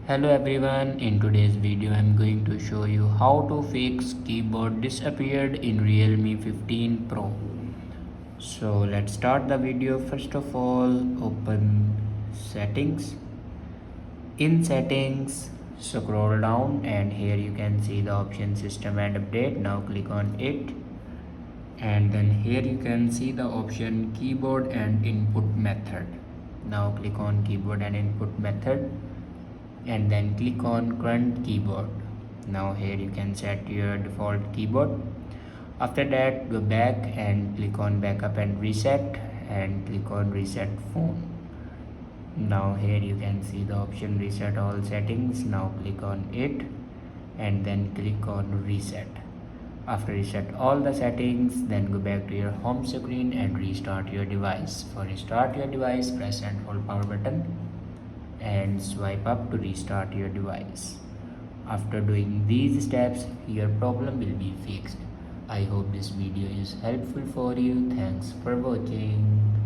Hello everyone, in today's video I'm going to show you how to fix keyboard disappeared in Realme 15 Pro. So let's start the video. First of all, open settings. In settings, scroll down and here you can see the option system and update. Now click on it and then here you can see the option keyboard and input method. Now click on keyboard and input method and then click on current keyboard. Now here you can set your default keyboard. After that, go back and click on backup and reset and click on reset phone. Now here you can see the option reset all settings. Now click on it and then click on reset. After reset all the settings, then go back to your home screen and restart your device. For restart your device, press and hold power button and swipe up to restart your device. After doing these steps, your problem will be fixed. I hope this video is helpful for you. Thanks for watching.